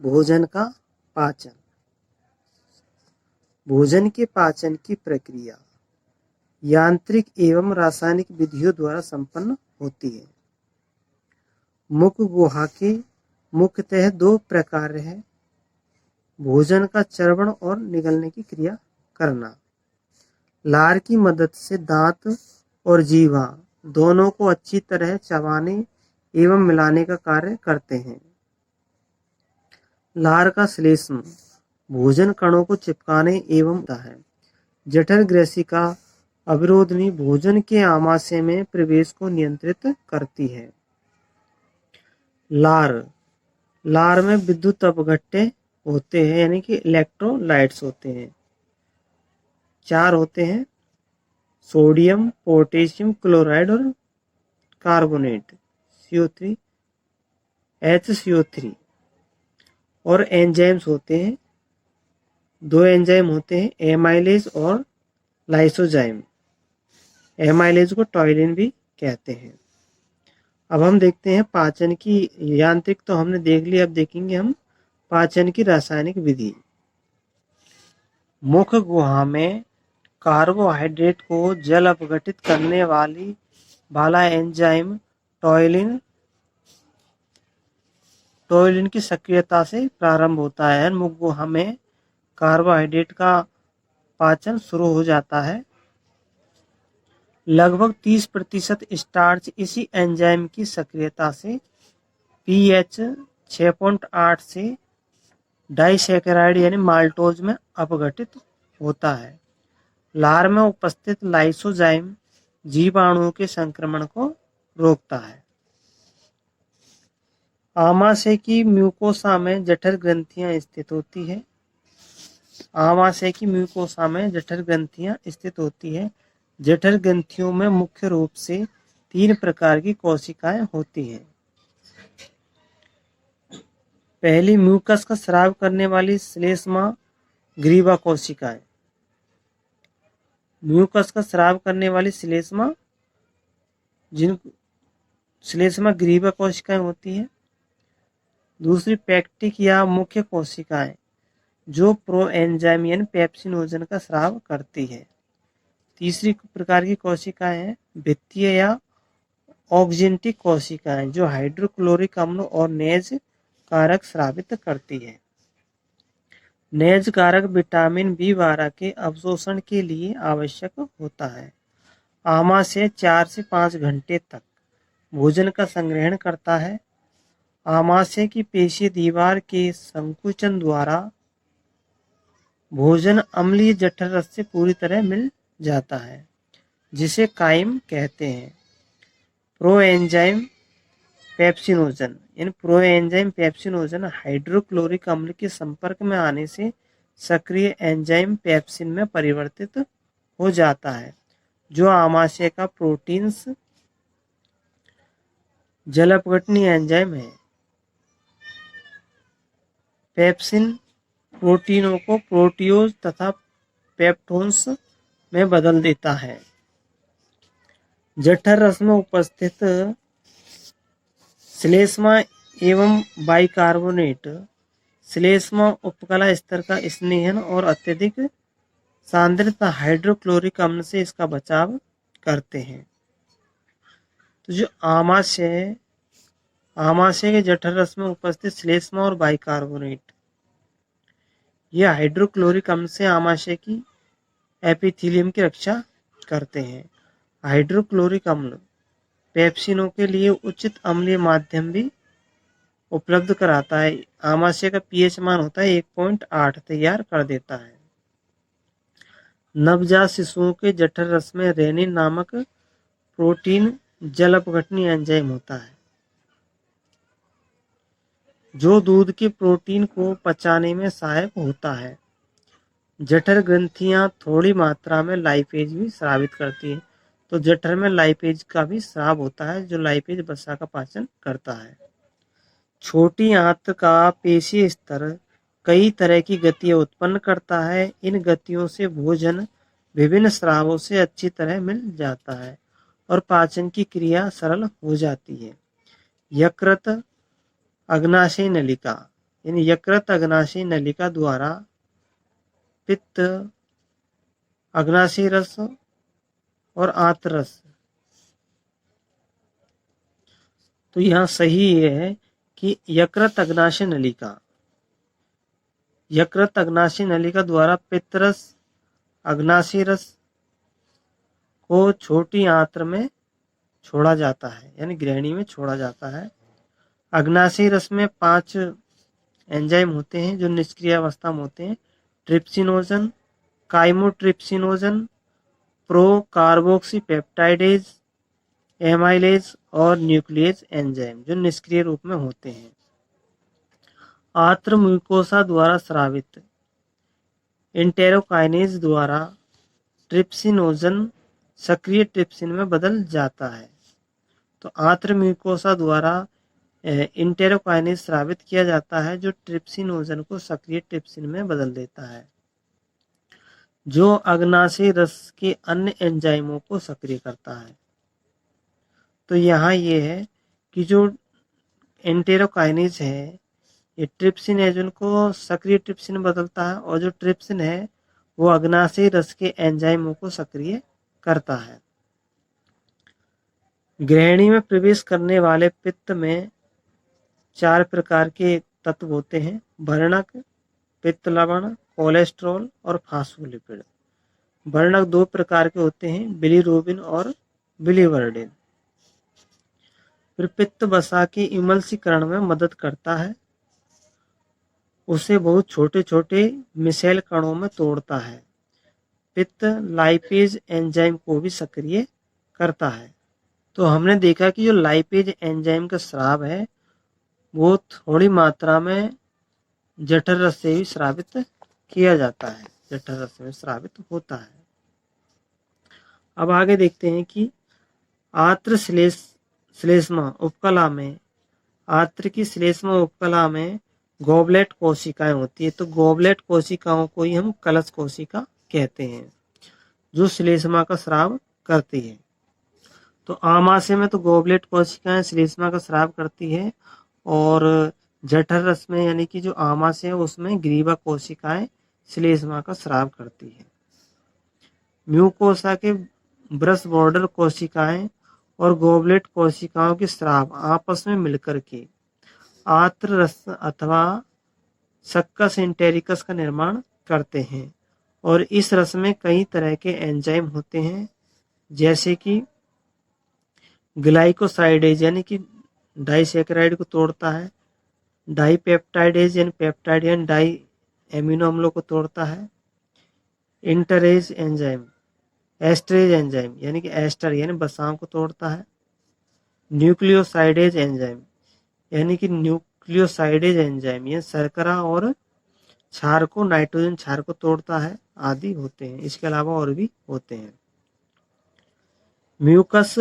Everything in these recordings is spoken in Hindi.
भोजन का पाचन। भोजन के पाचन की प्रक्रिया यांत्रिक एवं रासायनिक विधियों द्वारा संपन्न होती है। मुख गुहा के मुख्यतः दो प्रकार है: भोजन का चर्वण और निगलने की क्रिया करना। लार की मदद से दांत और जीवा दोनों को अच्छी तरह चबाने एवं मिलाने का कार्य करते हैं। लार का श्लेष्म भोजन कणों को चिपकाने एवं होता है। जठर ग्रसिका अवरोधनी भोजन के आमाशय में प्रवेश को नियंत्रित करती है। लार में विद्युत अपघट्य होते हैं, यानी कि इलेक्ट्रोलाइट्स होते हैं। 4 होते हैं: सोडियम, पोटेशियम क्लोराइड और कार्बोनेट CO3 HCO3। और एंजाइम्स होते हैं, 2 एंजाइम होते हैं, एमाइलेज और लाइसोजाइम। एमाइलेज को टॉयलिन भी कहते हैं। अब हम देखते हैं पाचन की यांत्रिक तो हमने देख ली, अब देखेंगे हम पाचन की रासायनिक विधि। मुख गुहा में कार्बोहाइड्रेट को जल अपघटित करने वाला एंजाइम टॉयलिन की सक्रियता से प्रारंभ होता है। मुख गुहा में कार्बोहाइड्रेट का पाचन शुरू हो जाता है। लगभग 30% स्टार्च इसी एंजाइम की सक्रियता से pH 6.8 से डाइसैकेराइड यानी माल्टोज में अपघटित होता है। लार में उपस्थित लाइसोजाइम जीवाणुओं के संक्रमण को रोकता है। आमाशय की म्यूकोसा में जठर ग्रंथियां स्थित होती है। आमाशय की म्यूकोसा में जठर ग्रंथियां स्थित होती है। जठर ग्रंथियों में मुख्य रूप से 3 प्रकार की कोशिकाएं होती हैं। पहली, म्यूकस का स्राव करने वाली श्लेष्मा ग्रीवा कोशिकाएं। म्यूकस का स्राव करने वाली श्लेष्मा ग्रीवा कोशिकाएं होती हैं। दूसरी, पैक्टिक या मुख्य कोशिकाएं जो प्रोएंजाइम यानी पेप्सिनोजन का स्राव करती है। तीसरी प्रकार की कोशिकाएं हैं भित्तीय या ऑक्जेंटिक कोशिकाएं जो हाइड्रोक्लोरिक अम्ल और नेज कारक स्रावित करती है। नेज कारक विटामिन B12 के अवशोषण के लिए आवश्यक होता है। आमाशय 4 से 5 घंटे तक भोजन का संग्रहण करता है। आमाशय की पेशीय दीवार के संकुचन द्वारा भोजन अम्लीय जठर रस से पूरी तरह मिल जाता है, जिसे काइम कहते हैं। प्रोएंजाइम पेप्सिनोजन हाइड्रोक्लोरिक अम्ल के संपर्क में आने से सक्रिय एंजाइम पेप्सिन में परिवर्तित हो जाता है, जो आमाशय का प्रोटीन्स जलापघटनीय एंजाइम है। पेप्सिन प्रोटीनों को प्रोटियोज तथा पेप्टोन्स में बदल देता है। जठर रस में उपस्थित श्लेष्मा एवं बाइकार्बोनेट श्लेष्मा उपकला स्तर का स्नेहन और अत्यधिक सांद्रता हाइड्रोक्लोरिक अम्ल से इसका बचाव करते हैं। तो जो आमाशय के जठर रस में उपस्थित श्लेष्मा और बाइकार्बोनेट यह हाइड्रोक्लोरिक अम्ल से आमाशय की एपिथेलियम की रक्षा करते हैं। हाइड्रोक्लोरिक अम्ल पेप्सिनों के लिए उचित अम्लीय माध्यम भी उपलब्ध कराता है। आमाशय का pH मान होता है 1.8 तैयार कर देता है। नवजात शिशुओं के जठर रस में रेनिन नामक प्रोटीन जल अपघटनीय एंजाइम होता है, जो दूध के प्रोटीन को पचाने में सहायक होता है। जठर ग्रंथियां थोड़ी मात्रा में लाइपेज भी स्रावित करती है, तो जठर में लाइपेज का भी स्राव होता है, जो लाइपेज वसा का पाचन करता है। छोटी आंत का पेशीय स्तर कई तरह की गतियां उत्पन्न करता है। इन गतियों से भोजन विभिन्न स्रावों से अच्छी तरह मिल जाता है और पाचन की क्रिया सरल हो जाती है। यकृत, अग्नाशय नलिका यानी यकृत अग्नाशय नलिका द्वारा पित्त, अग्नाशय रस और आंत्र रस। तो यहाँ सही ये है कि यकृत अग्नाशय नलिका द्वारा पित्तरस, अग्नाशय रस को छोटी आंत्र में छोड़ा जाता है, यानी ग्रहणी में छोड़ा जाता है। अग्नाशय रस में 5 एंजाइम होते हैं जो निष्क्रिय अवस्था में होते हैं। ट्रिप्सिनोजन, काइमोट्रिप्सिनोजन, प्रोकार्बोक्सीपेप्टाइडेज, एमाइलेज और न्यूक्लियस एंजाइम जो निष्क्रिय रूप में होते हैं। आंत्र म्यूकोसा द्वारा स्रावित इंटेरोकाइनेज द्वारा ट्रिप्सिनोजन सक्रिय ट्रिप्सिन में बदल जाता है। तो आंत्र म्यूकोसा द्वारा इंटेरोकाइनेज स्रावित किया जाता है जो ट्रिप्सिनोजन को सक्रिय ट्रिप्सिन में बदल देता है, जो अग्नाशय रस के अन्य एंजाइमों को सक्रिय करता है। तो यहाँ ये है कि जो इंटेरोकाइनेज है ये ट्रिप्सिन एजेंट को सक्रिय ट्रिप्सिन में बदलता है, और जो ट्रिप्सिन है वो अग्नाशय रस के एंजाइमों को सक्रिय करता है। ग्रहणी में प्रवेश करने वाले पित्त में 4 प्रकार के तत्व होते हैं: वर्णक, पित्त लवण, कोलेस्ट्रॉल और फास्फोलिपिड। वर्णक 2 प्रकार के होते हैं: बिलीरुबिन और बिलीवर्डिन। फिर पित्त वसा के इमल्सीकरण में मदद करता है, उसे बहुत छोटे छोटे मिसेल कणों में तोड़ता है। पित्त लाइपेज एंजाइम को भी सक्रिय करता है। तो हमने देखा कि जो लाइपेज एंजाइम का स्राव है वो थोड़ी मात्रा में जठर रस से भी स्रावित किया जाता है, जठर रस में स्रावित होता है। अब आगे देखते हैं कि आंत्र श्लेष्मा उपकला में, आंत्र की श्लेष्मा उपकला में गोबलेट कोशिकाएं होती है। तो गोबलेट कोशिकाओं को ही हम कलश कोशिका कहते हैं, जो श्लेष्मा का स्राव करती है। तो आमाशय में तो गोबलेट कोशिकाएं श्लेष्मा का स्राव करती है, और जठर रस में यानी कि जो आमाशय है उसमें ग्रीवा कोशिकाएं श्लेष्मा का स्राव करती है। म्यूकोसा के ब्रश बॉर्डर कोशिकाएं और गोबलेट कोशिकाओं के स्राव आपस में मिलकर के आंत्र रस अथवा सक्कस एंटेरिकस का निर्माण करते हैं, और इस रस में कई तरह के एंजाइम होते हैं, जैसे कि ग्लाइकोसाइडेज यानी कि डाइसैकेराइड को तोड़ता है, डाइपेप्टाइडेज यानी पेप्टाइड यानी डाई एमिनो अम्लों को तोड़ता है, इंटरेज एंजाइम, एस्टरेज एंजाइम यानी कि एस्टर यानी वसाओं को तोड़ता है, न्यूक्लियोसाइडेज एंजाइम यानी कि न्यूक्लियोसाइडेज एंजाइम ये शर्करा और क्षार को, नाइट्रोजन क्षार को तोड़ता है, आदि होते हैं। इसके अलावा और भी होते हैं। म्यूकस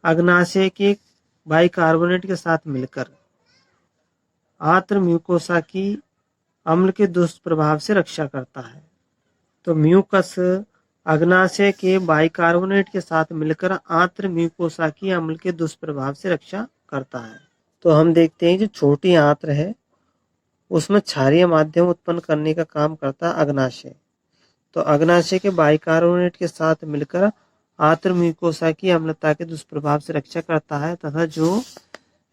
अग्नाशय के बाइकार्बोनेट के साथ मिलकर आंत्र म्यूकोसा की अम्ल के दुष्प्रभाव से रक्षा करता है। तो म्यूकस अग्नाशय के बाइकार्बोनेट के साथ मिलकर आंत्र म्यूकोसा की अम्ल के दुष्प्रभाव से रक्षा करता है। तो हम देखते हैं जो छोटी आंत्र है उसमें क्षारीय माध्यम उत्पन्न करने का काम करता है अग्नाशय। तो अग्नाशय के बाइकार्बोनेट के साथ मिलकर आंत्र म्यूकोसा की अम्लता के दुष्प्रभाव से रक्षा करता है, तथा जो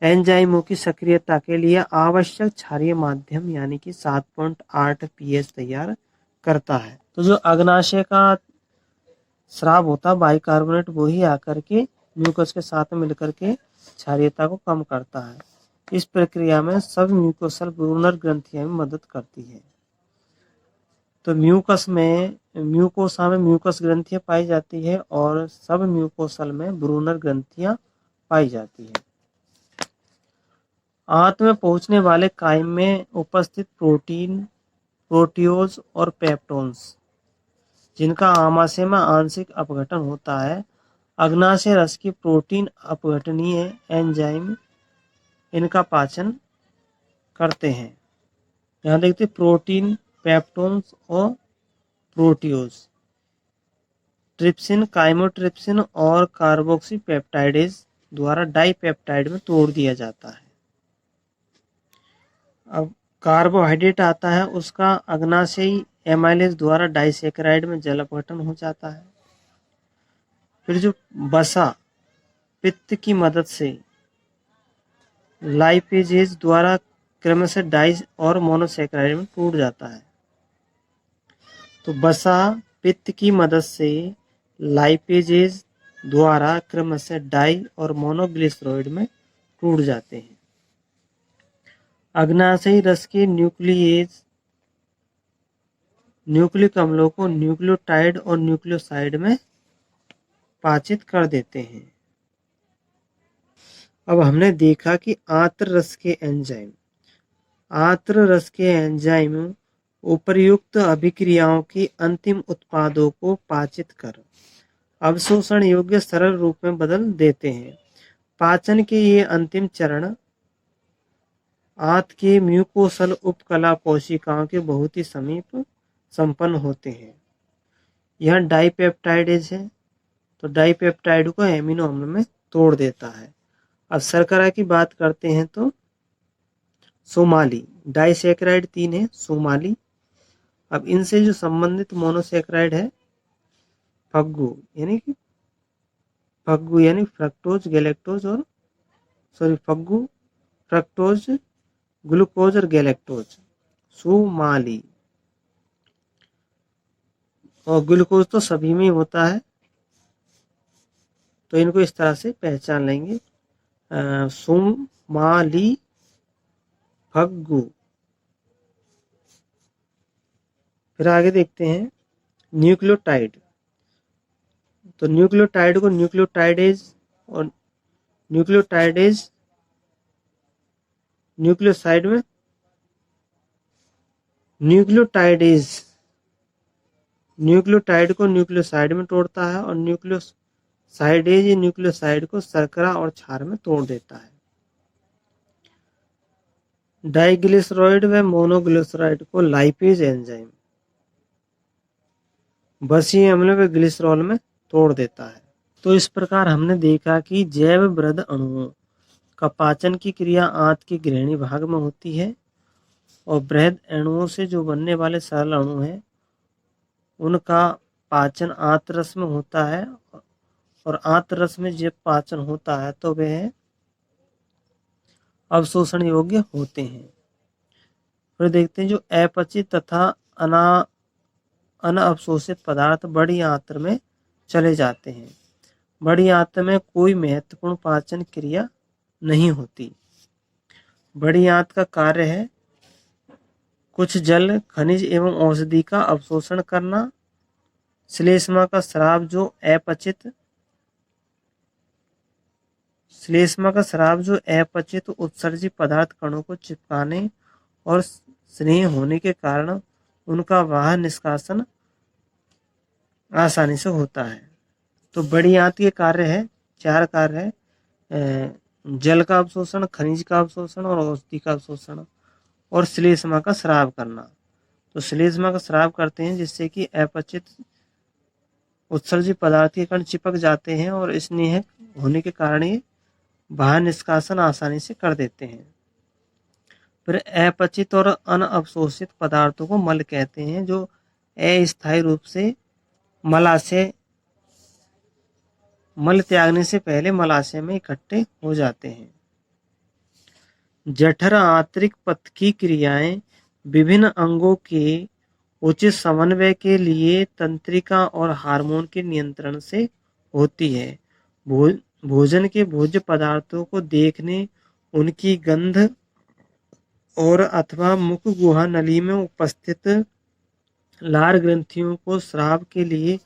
एंजाइमों की सक्रियता के लिए आवश्यक क्षारीय माध्यम यानी कि 7.8 pH तैयार करता है। तो जो अग्नाशय का स्राव होता है बाइकार्बोनेट वही आकर के म्यूकस के साथ मिलकर के क्षारीयता को कम करता है। इस प्रक्रिया में सब म्यूकोसल ब्रूनर ग्रंथियां भी मदद करती है। तो म्यूकोसा में म्यूकस ग्रंथियां पाई जाती है और सब म्यूकोसल में ब्रूनर ग्रंथियां पाई जाती है। आंत में पहुंचने वाले काइम में उपस्थित प्रोटीन, प्रोटियोज और पेप्टोन्स जिनका आमाशय में आंशिक अपघटन होता है, अग्नाशय रस की प्रोटीन अपघटनीय एंजाइम इनका पाचन करते हैं। यहाँ देखते प्रोटीन, पेप्टोन्स और प्रोटियोज ट्रिप्सिन, काइमोट्रिप्सिन और कार्बोक्सीपेप्टाइडेज द्वारा डाइपेप्टाइड में तोड़ दिया जाता है। अब कार्बोहाइड्रेट आता है उसका अग्नाशयी एमाइलेज द्वारा डाइसैकेराइड में जल अपघटन हो जाता है। फिर जो वसा पित्त की मदद से लाइपेजेज द्वारा क्रमशः डाइस और मोनोसैकेराइड में टूट जाता है। तो वसा पित्त की मदद से लाइपेजेज द्वारा क्रमशः डाई और मोनोग्लिसराइड में टूट जाते हैं। अग्नाशयी रस के न्यूक्लियेज न्यूक्लिक अम्लों को न्यूक्लियोटाइड और न्यूक्लियोसाइड में पाचित कर देते हैं। अब हमने देखा कि आंत्र रस के एंजाइम उपर्युक्त अभिक्रियाओं की अंतिम उत्पादों को पाचित कर अवशोषण योग्य सरल रूप में बदल देते हैं। पाचन के ये अंतिम चरण आंत के म्यूकोसल उपकला कोशिकाओं के बहुत ही समीप संपन्न होते हैं। यह डाइपेप्टाइडेज है, तो डाइपेप्टाइड को एमिनो अम्ल में तोड़ देता है। अब शर्करा की बात करते हैं तो सोमाली डाइसैकेराइड 3 है सोमाली। अब इनसे जो संबंधित मोनोसैकेराइड है फग्गू यानी फ्रक्टोज गैलेक्टोज और फग्गू फ्रक्टोज ग्लूकोज और गैलेक्टोज सोमाली। और ग्लूकोज तो सभी में होता है, तो इनको इस तरह से पहचान लेंगे सोमाली फग्गू। फिर आगे देखते हैं न्यूक्लियोटाइड। तो न्यूक्लियोटाइड को न्यूक्लियोटाइडेज और न्यूक्लियोसाइड में न्यूक्लियोटाइड को न्यूक्लियोसाइड में तोड़ता है और न्यूक्लियोसाइड को शर्करा और क्षार में तोड़ देता है। डाइग्लिसराइड व मोनोग्लिसराइड को लाइपेज एंजाइम बसीय अम्ल व ग्लिसरॉल में तोड़ देता है। तो इस प्रकार हमने देखा कि जैव वृद्ध अणुओं का पाचन की क्रिया आंत के ग्रहणी भाग में होती है और बृहद अणुओं से जो बनने वाले सरल अणु हैं उनका पाचन आंतरस में होता है और आंतरस में जब पाचन होता है तो वह अवशोषण योग्य होते हैं। फिर देखते हैं जो अपचित तथा अनअवशोषित पदार्थ बड़ी आंत्र में चले जाते हैं। बड़ी आंत्र में कोई महत्वपूर्ण पाचन क्रिया नहीं होती। बड़ी आंत का कार्य है कुछ जल खनिज एवं औषधि का अवशोषण करना। श्लेष्मा का स्राव जो अपचित उत्सर्जित पदार्थ कणों को चिपकाने और स्नेह होने के कारण उनका बाहर निष्कासन आसानी से होता है। तो बड़ी आंत के कार्य है 4 कार्य है जल का अवशोषण, खनिज का अवशोषण और औषधि का अवशोषण और श्लेष्मा का स्राव करना। तो श्लेष्मा का स्राव करते हैं जिससे कि अपचित उत्सर्जित पदार्थ के कण चिपक जाते हैं और स्नेह होने के कारण ये बाहर निष्कासन आसानी से कर देते हैं। फिर अपचित और अनअवशोषित पदार्थों को मल कहते हैं जो अस्थायी रूप से मल त्यागने से पहले मलाशय में इकट्ठे हो जाते हैं। जठर आंतरिक पथ की क्रियाएं विभिन्न अंगों के उचित समन्वय के लिए तंत्रिका और हार्मोन के नियंत्रण से होती है। भोजन के भोज्य पदार्थों को देखने, उनकी गंध और अथवा मुख गुहा नली में उपस्थित लार ग्रंथियों को स्राव के लिए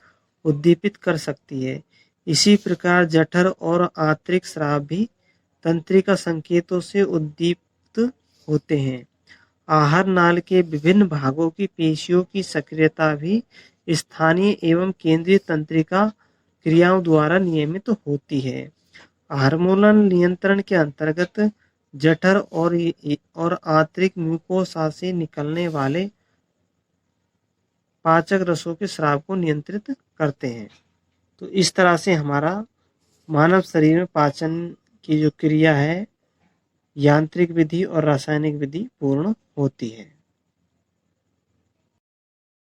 उद्दीपित कर सकती है। इसी प्रकार जठर और आंतरिक स्राव भी तंत्रिका संकेतों से उद्दीपित होते हैं। आहार नाल के विभिन्न भागों की पेशियों की सक्रियता भी स्थानीय एवं केंद्रीय तंत्रिका क्रियाओं द्वारा नियमित होती है। हार्मोनल नियंत्रण के अंतर्गत जठर और आंतरिक म्यूकोसा से निकलने वाले पाचक रसों के स्राव को नियंत्रित करते हैं। तो इस तरह से हमारा मानव शरीर में पाचन की जो क्रिया है यांत्रिक विधि और रासायनिक विधि पूर्ण होती है।